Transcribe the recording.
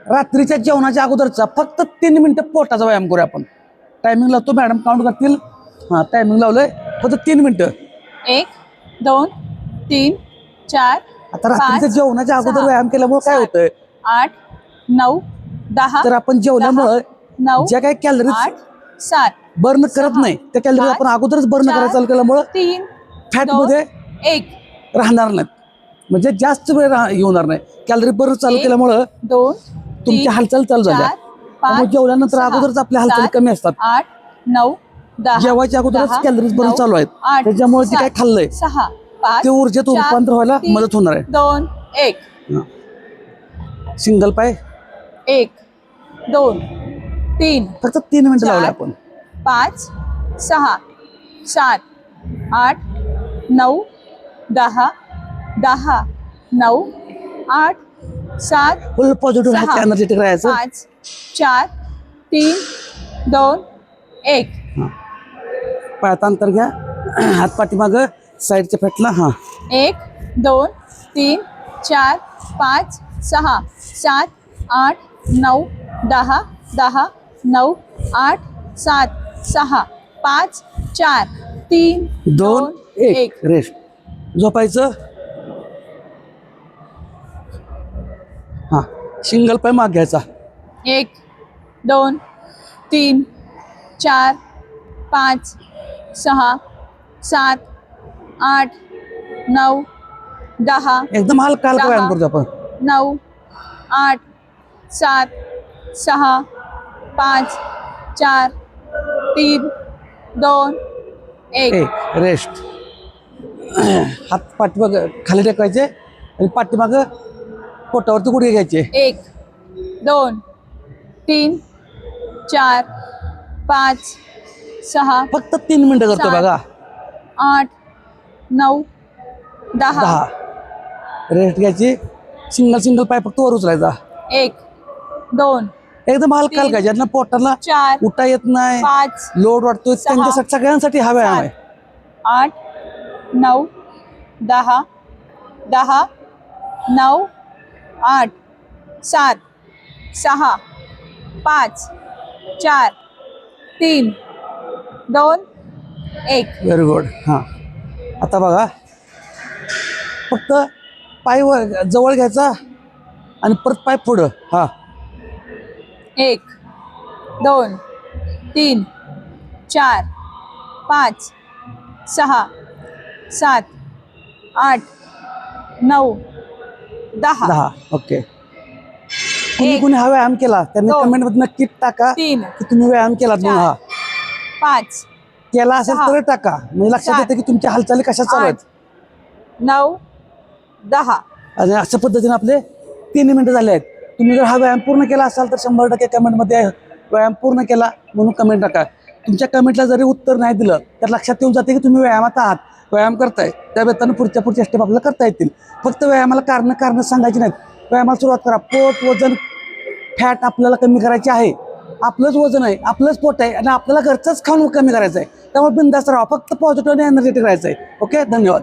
रात्रीच्या जेवणाच्या अगोदरचा फक्त 3 मिनिटं पोटाचा व्यायाम करूया आपण. टायमिंग लावतो मॅडम, काउंट करतील. हां, टायमिंग लावलंय, फक्त 3 मिनिटं. 1 2 3 4 आता रात्रीच्या जेवणाच्या अगोदर व्यायाम केल्यामुळे काय होतंय, 8 9 10. तर आपण जेवल्यामुळे 9 ज्या काही कॅलरीज 8 7 बर्न करत नाही त्या कॅलरीज आपण अगोदरच बर्न करायला चालू केल्यामुळे 3 फॅट मध्ये 1 राहणार नाहीत, म्हणजे जास्त वेळ होणार नाही. कॅलरी बर्न चालू केल्यामुळे 2 तुमची हालचाल चालू झाल्या. त्यामुळे जेवल्यानंतर अगोदरच आपल्या हालचाली कमी असतात. 8 9 10. जेवायच्या अगोदरच कॅलरीज बर्न चालू आहेत, त्याच्यामुळे जे काय खाल्लंय 6 5 ते ऊर्जेत रूपांतर व्हायला मदत होणार आहे. 2 1. सिंगल पाय 1 2 3 फक्त 3 मिनिटं लावले आपण. 5 6 7 8 9 10 10 9 8 7 फुल पॉझिटिव्ह एनर्जेटिक राहायचं. 5 4 3 2 1. पायात अंतर घ्या, हात पाठीमागं साईडच्या फेटला. हां, 1 2 3 4 5 6 7 8 9 10 10 9 8 7 6 5 4 3 2 1. रेस्ट. झोपायचं. हां, सिंगल पाय माग घ्यायचा. 1 2 3 4 5 6 7 8 9 10 एकदम हलका हलका व्यायाम करतो आपण. 9 8 7 6 5 4 3 2 1. रेस्ट. हात पाठीमाग खाली टेकवायचे आणि पाठीमागं पोटावरती गुडघे घ्यायचे. 1 2 3 4 5 6 फक्त 3 मिनिटं करतो बघा. 8 9 10. रेस्ट घ्यायची. सिंगल पाय फक्त वर उचलायचा. 1 2 एकदम हलका हलका, ज्यांना पोटाला 4 उठा येत नाही, 5 लोड वाटतोय, त्यांच्यासाठी सगळ्यांसाठी हा व्यायाम आहे. 8 9 10 10 9 8 7 6 5 4 3 2 1. Very good. हां, आता बघा, फक्त पाय जवळ घ्यायचा आणि परत पाय पुढं. हां, 1 2 3 4 5 6 7 8 9 10. ओके. कुणी हा व्यायाम केला त्यांनी कमेंट मध्ये नक्की टाका 3 की तुम्ही व्यायाम केलात म्हणून. हा 5 केला असेल तर टाका, म्हणजे लक्षात येते की तुमच्या हालचाली कशा चालू आहेत. 9 10. आणि अशा पद्धतीने आपले 3 मिनिटं झाले आहेत. तुम्ही जर हा व्यायाम पूर्ण केला असाल तर 100% कमेंटमध्ये व्यायाम पूर्ण केला म्हणून कमेंट टाका. तुमच्या कमेंटला जरी उत्तर नाही दिलं तर लक्षात येऊन जाते की तुम्ही व्यायामात आहात, व्यायाम करताय. त्या बेतानं पुढच्या स्टेप आपल्याला करता येतील. फक्त व्यायामाला कारण सांगायची नाहीत. व्यायामाला सुरुवात करा. पोट, वजन, फॅट आपल्याला कमी करायचे आहे. आपलंच वजन आहे, आपलंच पोट आहे आणि आपल्याला घरचंच खाऊन कमी करायचं आहे. त्यामुळे बिनधास्त राहा, फक्त पॉझिटिव्ह आणि एनर्जेटिक राहायचं आहे. ओके, धन्यवाद.